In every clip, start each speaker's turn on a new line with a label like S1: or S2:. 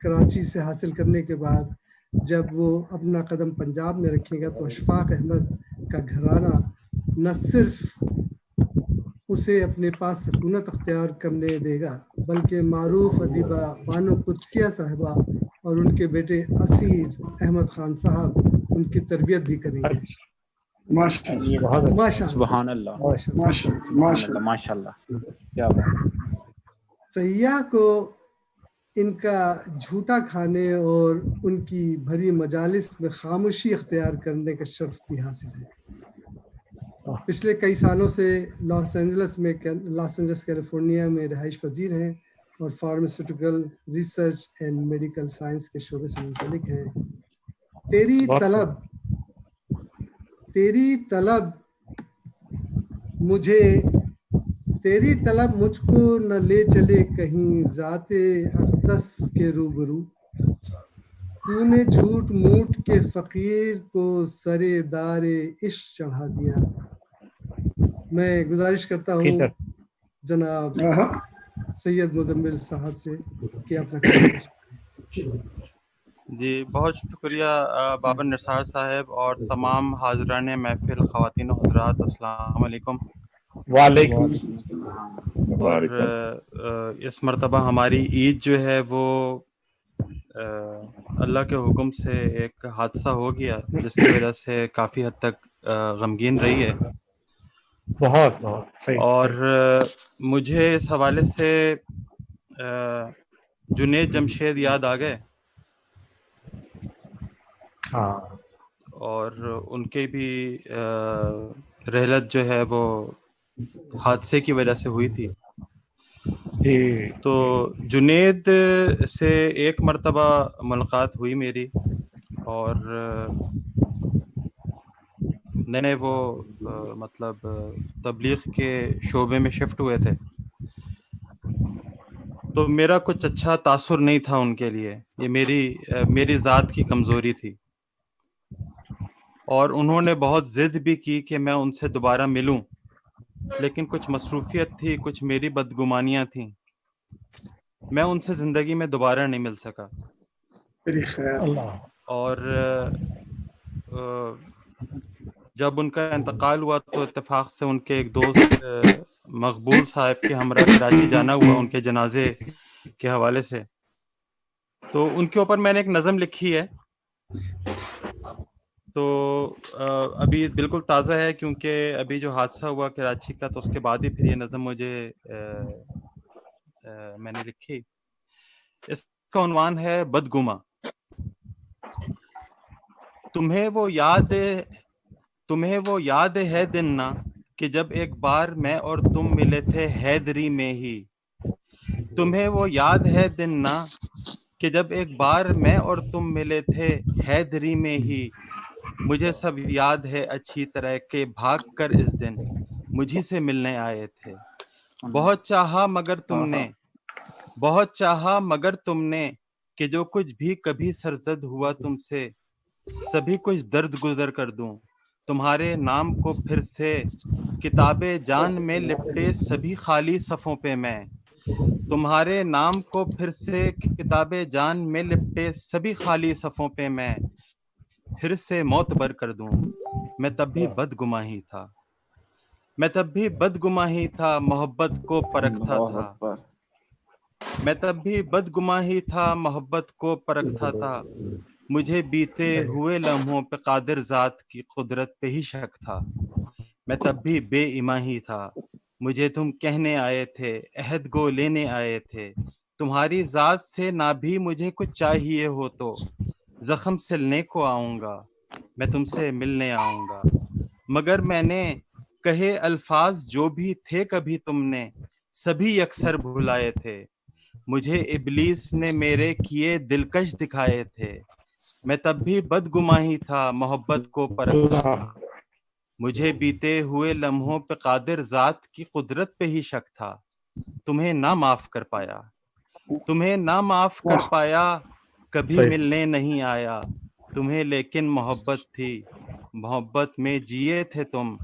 S1: کراچی سے حاصل کرنے کے بعد جب وہ اپنا قدم پنجاب میں رکھے گا تو اشفاق احمد کا گھرانہ نہ صرف اسے اپنے پاس سکونت اختیار کرنے دے گا بلکہ معروف ادیبہ بانو قدسیہ صاحبہ اور ان کے بیٹے اسیر احمد خان صاحب ان کی تربیت بھی کریں گے.
S2: ماشاء اللہ،
S1: ماشاء اللہ،
S3: سبحان اللہ،
S1: ماشاء اللہ.
S3: سبحان اللہ، ماشاء اللہ، کیا بات.
S1: سیاح کو ان کا جھوٹا کھانے اور ان کی بھری مجالس میں خاموشی اختیار کرنے کا شرف بھی حاصل ہے. پچھلے کئی سالوں سے لاس اینجلس کیلیفورنیا میں رہائش پذیر ہیں اور pharmaceutical research and medical science کے شعبے سے منسلک ہیں. تیری طلب مجھ کو نہ لے چلے کہیں ذات اقدس کے روبرو. تو نے جھوٹ موٹ کے فقیر کو سرے دار عشق چڑھا دیا. میں گزارش کرتا ہوں جناب سید مزمل صاحب سے کہ اپنا کلام پیش کریں.
S4: جی بہت شکریہ بابر نثار صاحب اور تمام حاضران محفل خواتین و حضرات، السلام علیکم.
S3: وعلیکم.
S4: اور اس مرتبہ ہماری عید جو ہے وہ اللہ کے حکم سے ایک حادثہ ہو گیا جس کی وجہ سے کافی حد تک غمگین رہی ہے.
S3: بہت صحیح.
S4: اور مجھے اس حوالے سے جنید جمشید یاد آ گئے اور ان کے بھی رحلت جو ہے وہ حادثے کی وجہ سے ہوئی تھی. تو جنید سے ایک مرتبہ ملاقات ہوئی میری اور نے وہ مطلب تبلیغ کے شعبے میں شفٹ ہوئے تھے، تو میرا کچھ اچھا تاثر نہیں تھا ان کے لیے. یہ میری ذات کی کمزوری تھی اور انہوں نے بہت ضد بھی کی کہ میں ان سے دوبارہ ملوں، لیکن کچھ مصروفیت تھی، کچھ میری بدگمانیاں تھیں، میں ان سے زندگی میں دوبارہ نہیں مل سکا. اور جب ان کا انتقال ہوا تو اتفاق سے ان کے ایک دوست مقبول صاحب کے ہمراہ کراچی جانا ہوا ان کے جنازے کے حوالے سے. تو ان کے اوپر میں نے ایک نظم لکھی ہے، تو ابھی بالکل تازہ ہے کیونکہ ابھی جو حادثہ ہوا کراچی کا تو اس کے بعد ہی پھر یہ نظم مجھے میں نے لکھی. اس کا عنوان ہے بدگماں. تمہیں وہ یاد ہے دن نہ کہ جب ایک بار میں اور تم ملے تھے حیدری میں ہی. تمہیں وہ یاد ہے دن نہ کہ جب ایک بار میں اور تم ملے تھے حیدری میں ہی. مجھے سب یاد ہے اچھی طرح کہ بھاگ کر اس دن مجھی سے ملنے آئے تھے. بہت چاہا مگر تم نے کہ جو کچھ بھی کبھی سرزد ہوا تم سے سبھی کچھ درد گزر کر دوں. تمہارے نام کو پھر سے کتاب جان میں لپٹے سبھی خالی صفوں پہ میں. تمہارے نام کو پھر سے کتاب جان میں لپٹے سبھی خالی صفوں پہ میں پھر سے معتبر کر دوں. میں تب بھی بدگماں ہی تھا، محبت کو پرکھتا تھا. میں تب بھی بدگماں ہی تھا، محبت کو پرکھتا تھا. مجھے بیتے ہوئے لمحوں پہ قادر ذات کی قدرت پہ ہی شک تھا. میں تب بھی بے ایماں ہی تھا، مجھے تم کہنے آئے تھے، عہد گو لینے آئے تھے. تمہاری ذات سے نہ بھی مجھے کچھ چاہیے ہو تو زخم سلنے کو آؤں گا، میں تم سے ملنے آؤں گا. مگر میں نے کہے الفاظ جو بھی تھے کبھی تم نے سبھی یکسر بھلائے تھے. مجھے ابلیس نے میرے کیے دلکش دکھائے تھے. میں تب بھی بدگماں ہی تھا، محبت کو پرکھتا تھا. مجھے بیتے ہوئے لمحوں پہ قادر ذات کی قدرت پہ ہی شک تھا. تمہیں نہ معاف کر پایا کبھی ملنے نہیں آیا. تمہیں لیکن محبت تھی، محبت میں جیے تھے تم.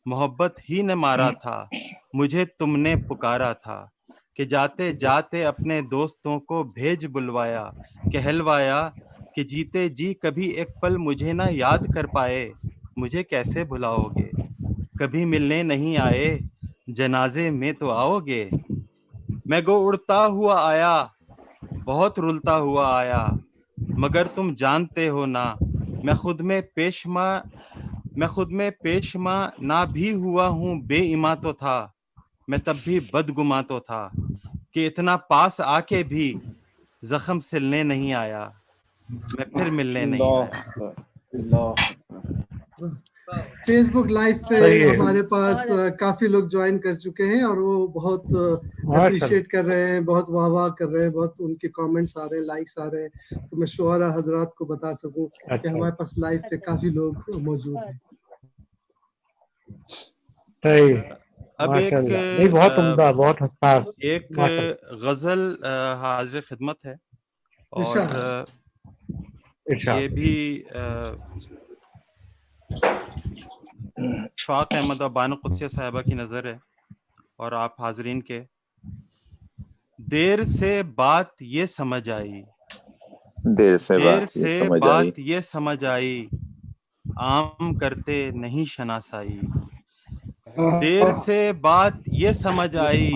S4: محبت ہی نے مارا تھا، مجھے تم نے پکارا تھا. کہ جاتے جاتے اپنے دوستوں کو بھیج بلوایا، کہلوایا کہ جیتے جی کبھی ایک پل مجھے نہ یاد کر پائے، مجھے کیسے بھلاؤ گے؟ کبھی ملنے نہیں آئے، جنازے میں تو آؤ گے؟ میں گو اڑتا ہوا آیا، بہت رلتا ہوا آیا، مگر تم جانتے ہو نا میں خود میں پیشما نہ بھی ہوا ہوں، بے ایما تو تھا میں تب بھی بدگما تو تھا، کہ اتنا پاس آ کے بھی زخم سلنے نہیں آیا، میں پھر ملنے نہیں آیا۔
S1: فیس بک لائیو پہ
S3: صحیح ہے۔
S1: ہمارے پاس کافی لوگ جوائن کر چکے ہیں اور وہ بہت اپریشیٹ کر رہے ہیں، بہت واہ واہ کر رہے ہیں، بہت ان کے کامنٹس آ رہے ہیں، لائکس آ رہے ہیں، تو میں شعراء حضرات کو بتا سکوں کہ ہمارے پاس لائیو پہ کافی لوگ موجود ہیں۔
S3: صحیح،
S4: اب
S3: ماشاء اللہ، نہیں بہت عمدہ، بہت حساس،
S4: ایک
S3: ماشاء اللہ۔
S4: غزل حاضر خدمت ہے، اور
S1: ارشاد۔
S4: یہ بھی اشفاق احمد اور بانو قدسیہ صاحبہ کی نظر ہے اور آپ حاضرین کے۔ دیر سے بات یہ سمجھ آئی،
S5: دیر سے
S4: بات یہ سمجھ آئی، عام کرتے نہیں شناسائی۔ دیر سے بات یہ سمجھ آئی،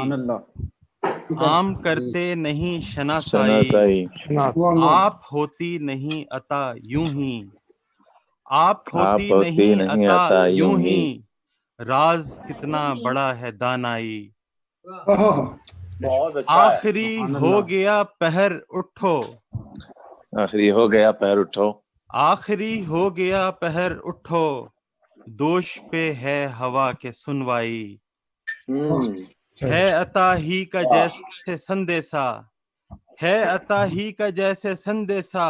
S4: عام کرتے نہیں شناسائی۔ آپ ہوتی نہیں عطا یوں ہی، آپ ہوتی نہیں عطا یوں ہی، راز کتنا بڑا ہے دانائی۔ آخری ہو گیا پہر اٹھو،
S5: آخری ہو گیا پیر اٹھو،
S4: آخری ہو گیا پہر اٹھو، دوش پہ ہے ہوا کے سنوائی۔ ہے عطا ہی کا جیسے سندیسا، ہے عطا ہی کا جیسے سندیسا،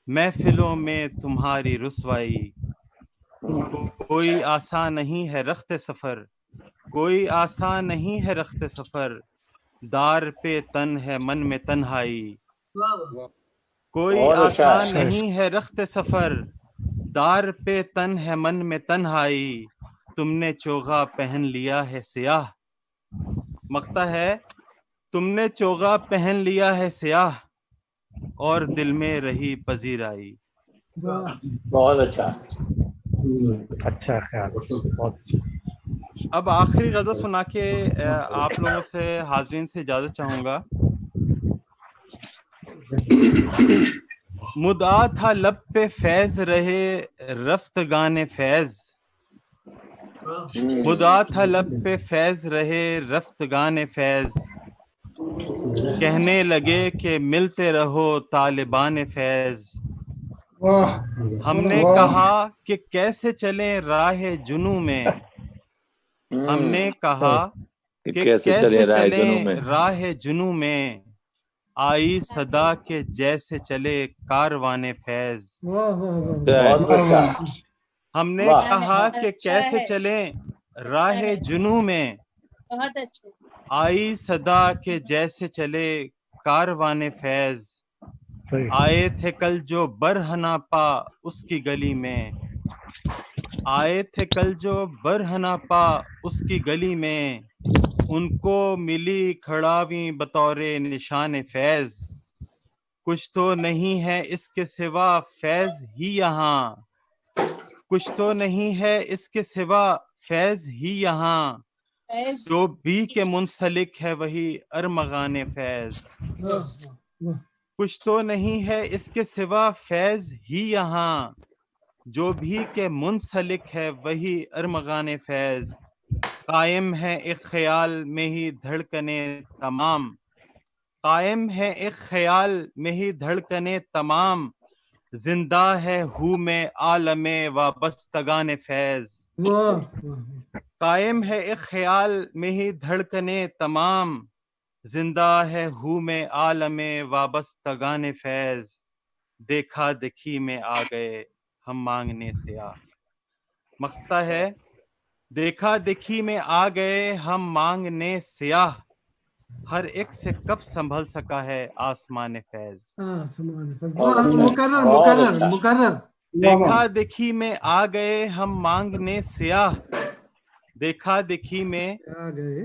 S4: محفلوں میں تمہاری رسوائی۔ کوئی آسان نہیں ہے رخت سفر، کوئی آسان نہیں ہے رخت سفر، دار پہ تن ہے من میں تنہائی۔ کوئی آسان نہیں ہے رخت سفر، دار پہ تن ہے من میں تنہائی۔ تم نے چوغا پہن لیا ہے سیاہ، مقطع ہے تم نے چوغا پہن لیا ہے سیاہ، اور دل میں رہی پذیرائی۔
S2: بہت اچھا،
S3: اچھا خیال، بہت اچھا۔
S4: اب آخری غزل سنا کے آپ لوگوں سے حاضرین سے اجازت چاہوں گا۔ مدعا تھا لب پہ فیض رہے رفتگان فیض، مدعا تھا لب پہ فیض رہے رفتگان فیض، کہنے لگے کہ ملتے رہو طالبان فیض۔ ہم نے کہا کہ کیسے چلیں راہ جنوں میں، ہم نے کہا کہ کیسے چلیں راہ جنوں میں، آئی صدا کے جیسے چلے کاروان فیض۔ ہم نے کہا کہ کیسے چلیں راہ جنوں میں، آئی صدا کے جیسے چلے کاروان فیض۔ آئے تھے کل جو برہنہ پا اس کی گلی میں، آئے تھے کل جو برہنہ پا اس کی گلی میں، ان کو ملی کھڑاویں بطور نشان فیض۔ کچھ تو نہیں ہے اس کے سوا فیض ہی یہاں، کچھ تو نہیں ہے اس کے سوا فیض ہی یہاں، جو بھی کے منسلک ہے وہی ارمغان فیض۔ کچھ تو نہیں ہے اس کے سوا فیض ہی یہاں، جو بھی کے منسلک ہے وہی ارمغان فیض۔ قائم ہے ایک خیال میں ہی دھڑکنے تمام، قائم ہے ایک خیال میں ہی دھڑکنے تمام، زندہ ہے ہو میں عالم وابستگان فیض۔ قائم ہے ایک خیال میں ہی دھڑکنے تمام، زندہ ہے ہو میں عالم وابستگان فیض۔ دیکھا دیکھی میں آ گئے ہم مانگنے سیاہ، مقطع ہے دیکھا دیکھی میں آ گئے ہم مانگنے سیاہ، ہر ایک سے کب سنبھل سکا ہے آسمان فیض۔
S1: مقرر
S4: دیکھا دیکھی میں آ گئے ہم مانگنے سیاہ، دیکھا دیکھی میں
S1: آ گئے